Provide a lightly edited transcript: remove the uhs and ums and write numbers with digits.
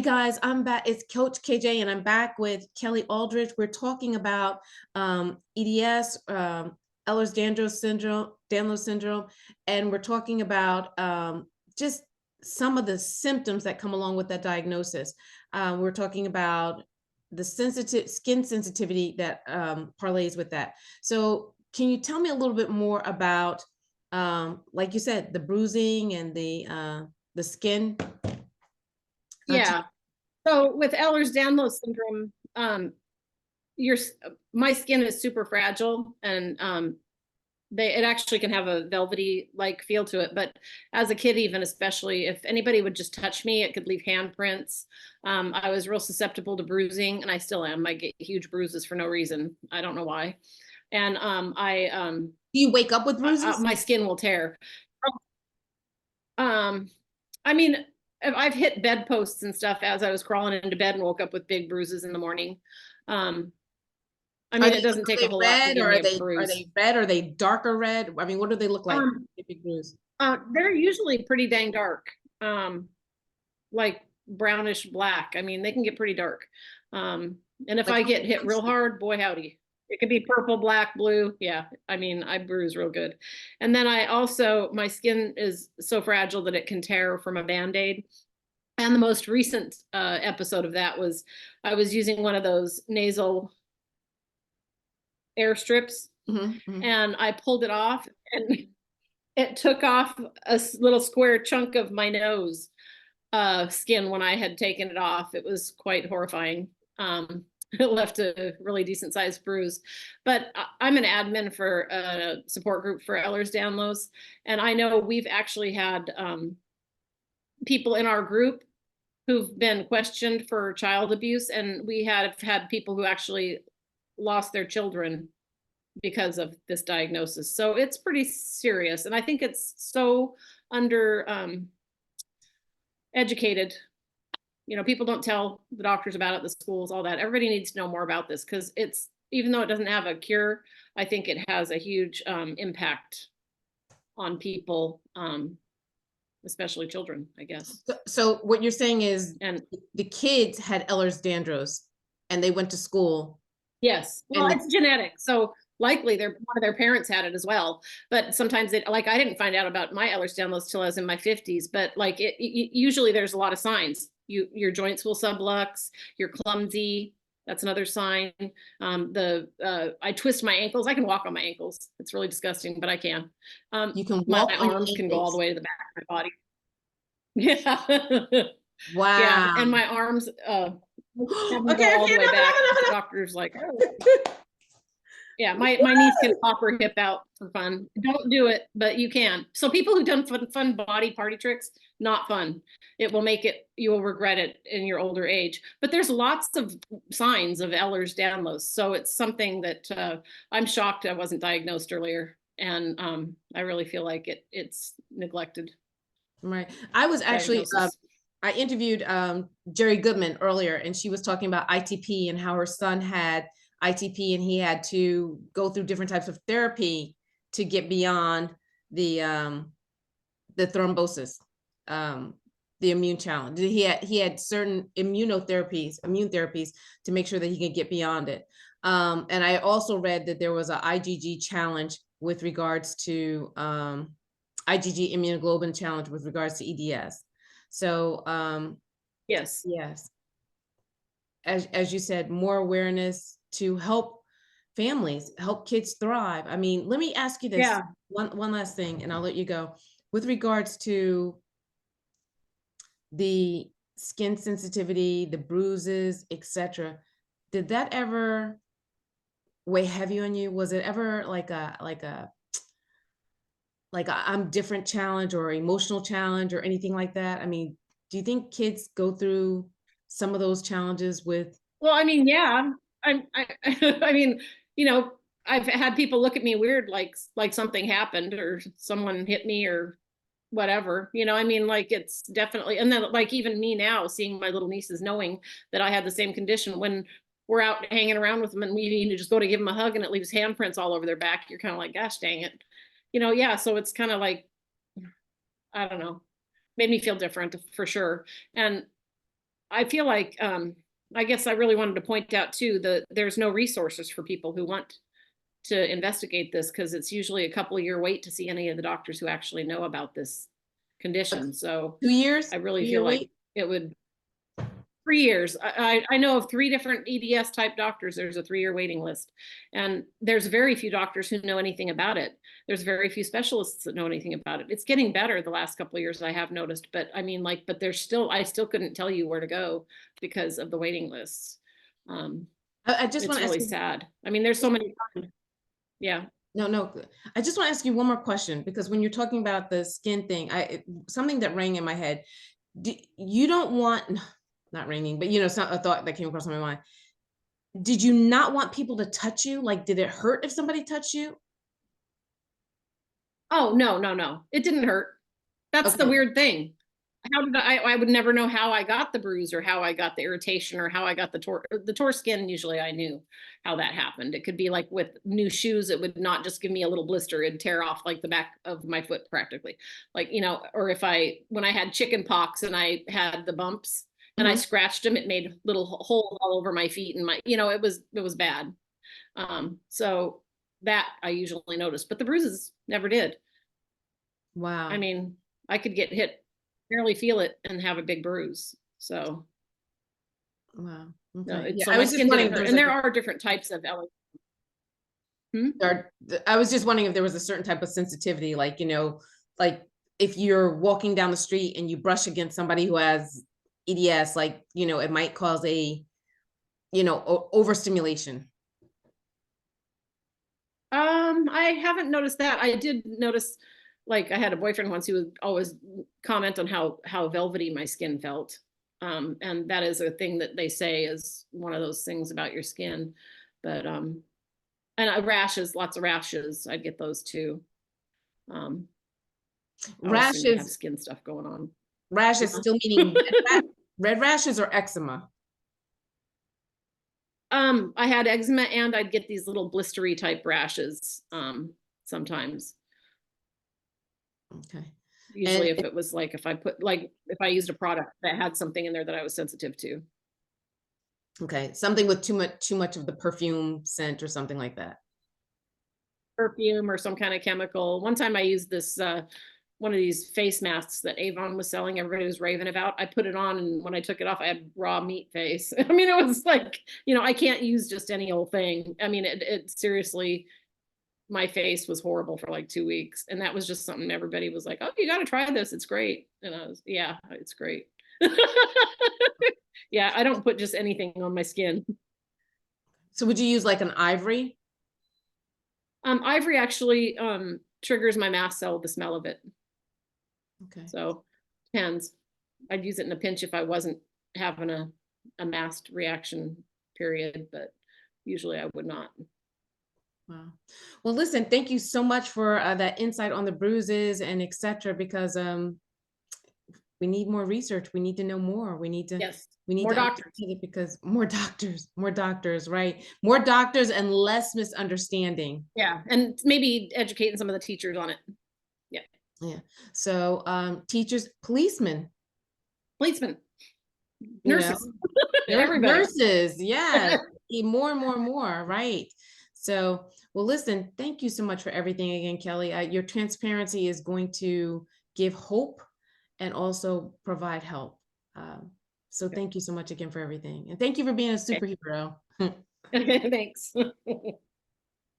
guys, I'm back. It's Coach KJ, and I'm back with Kelly Aldrich. We're talking about EDS, Danlos syndrome, and we're talking about just some of the symptoms that come along with that diagnosis. We're talking about the sensitive skin sensitivity that parlays with that. So, can you tell me a little bit more about, like you said, the bruising and the skin? Yeah. So with Ehlers-Danlos syndrome, your my skin is super fragile, and it actually can have a velvety like feel to it. But as a kid, even especially if anybody would just touch me, it could leave handprints. I was real susceptible to bruising, and I still am. I get huge bruises for no reason. I don't know why. And Do you wake up with bruises? my skin will tear. I mean, I've hit bedposts and stuff as I was crawling into bed and woke up with big bruises in the morning. I mean, it doesn't take a whole lot to give me a bruise. Are they red? Are they darker red? I mean, what do they look like? Big bruise. They're usually pretty dang dark, like brownish black. I mean, they can get pretty dark. And if I get hit real hard, boy howdy. It could be purple, black, blue. Yeah, I mean, I bruise real good. And then my skin is so fragile that it can tear from a Band-Aid. And the most recent episode of that was I was using one of those nasal air strips, and I pulled it off, and it took off a little square chunk of my nose skin when I had taken it off. It was quite horrifying. It left a really decent sized bruise. But I'm an admin for a support group for Ehlers-Danlos, and I know we've actually had people in our group who've been questioned for child abuse, and we have had people who actually lost their children because of this diagnosis. So it's pretty serious, and I think it's so under educated. You know, people don't tell the doctors about it, the schools, all that. Everybody needs to know more about this, because it's, even though it doesn't have a cure, I think it has a huge impact on people, especially children, I guess. So what you're saying is, and the kids had Ehlers-Danlos and they went to school. Yes, well, it's genetic, so likely one of their parents had it as well. But sometimes I didn't find out about my Ehlers-Danlos till I was in my 50s. But like usually there's a lot of signs. Your joints will sublux, you're clumsy. That's another sign. I twist my ankles. I can walk on my ankles. It's really disgusting, but I can. You can walk my on arms can go all the way to the back of my body. Yeah. Wow. Yeah, and my arms okay, all the way back. The doctor's like, oh. Yeah, my niece can pop her hip out for fun. Don't do it, but you can. So people who've done fun body party tricks, not fun. It will make it, you will regret it in your older age. But there's lots of signs of Ehlers-Danlos. So it's something that I'm shocked I wasn't diagnosed earlier. And I really feel like it's neglected. Right. I was actually, I interviewed Jerry Goodman earlier, and she was talking about ITP and how her son had ITP, and he had to go through different types of therapy to get beyond the thrombosis, the immune challenge. He had certain immune therapies to make sure that he could get beyond it. And I also read that there was an IgG challenge with regards to IgG immunoglobulin challenge with regards to EDS. So yes, as you said, more awareness to help families, help kids thrive. I mean, let me ask you this one last thing, and I'll let you go. With regards to the skin sensitivity, the bruises, etc., did that ever weigh heavy on you? Was it ever like a I'm different challenge or emotional challenge or anything like that? I mean, do you think kids go through some of those challenges with? Well, I mean, yeah, I mean, you know, I've had people look at me weird, like something happened or someone hit me or whatever, you know. I mean, like, it's definitely, and then like even me now, seeing my little nieces, knowing that I had the same condition, when we're out hanging around with them and we need to just go to give them a hug and it leaves handprints all over their back, you're kind of like, gosh dang it, you know. Yeah, so it's kind of like, I don't know, made me feel different for sure. And I feel like, I guess I really wanted to point out too, that there's no resources for people who want to investigate this, because it's usually a couple of year wait to see any of the doctors who actually know about this condition. So 2 years, I really 2 year feel like wait. it would 3 years. I know of 3 different EDS type doctors. There's a 3-year waiting list, and there's very few doctors who know anything about it. There's very few specialists that know anything about it. It's getting better the last couple of years, I have noticed, but I mean, like, but there's still, I still couldn't tell you where to go because of the waiting lists. I just It's want to ask really you. sad. I mean, there's so many. Yeah. No, no. I just want to ask you one more question, because when you're talking about the skin thing, something that rang in my head. You don't want, not ringing, but it's not a thought that came across my mind. Did you not want people to touch you? Like, did it hurt if somebody touched you? Oh, no, no, no. It didn't hurt. That's the Okay. weird thing. How did I would never know how I got the bruise or how I got the irritation or how I got the tore skin. Usually I knew how that happened. It could be like with new shoes, it would not just give me a little blister, it'd tear off like the back of my foot practically. Like, or if when I had chicken pox and I had the bumps and I Mhm. scratched them, it made little holes all over my feet and it was bad. So that I usually noticed, but the bruises never did. I Wow. mean, I could get hit, barely feel it, and have a big bruise. So Wow. no, Okay. Yeah. so I my was just skin wondering didn't if there hurt. was And like there are different types of allergies. Hmm? I was just wondering if there was a certain type of sensitivity, like, like if you're walking down the street and you brush against somebody who has EDS, like, it might cause a, overstimulation. I haven't noticed that. I did notice, like, I had a boyfriend once who would always comment on how velvety my skin felt. And that is a thing that they say is one of those things about your skin. But and rashes, lots of rashes. I'd get those too. Um, I always seem to have Rashes, skin stuff going on. rashes Yeah. still meaning red rashes or eczema? I had eczema and I'd get these little blistery type rashes sometimes. Okay. And Usually if it was like if I used a product that had something in there that I was sensitive to. okay, something with too much of the perfume scent or something like that. Perfume or some kind of chemical. One time I used this one of these face masks that Avon was selling, everybody was raving about. I put it on and when I took it off, I had raw meat face. I mean, it was like, I can't use just any old thing. I mean, it seriously, my face was horrible for like 2 weeks. And that was just something everybody was like, oh, you got to try this. It's great. And I was, yeah, it's great. Yeah, I don't put just anything on my skin. So would you use like an ivory? Ivory actually triggers my mast cell, the smell of it. Okay. So depends. I'd use it in a pinch if I wasn't having a mast reaction period, but usually I would not. Wow. Well, listen, thank you so much for that insight on the bruises and etc. Because we need more research. We need to know more. We need to Yes, we need more to doctors. understand it, because more doctors, right? More doctors and less misunderstanding. Yeah, and maybe educating some of the teachers on it. Yeah, Yeah. So teachers, policemen, policemen, you know, nurses, everybody. nurses, yeah, more and more and more, right? So, well, listen, thank you so much for everything again, Kelly. Your transparency is going to give hope and also provide help. Um, so, thank you so much again for everything, and thank you for being a Okay, superhero. okay, thanks.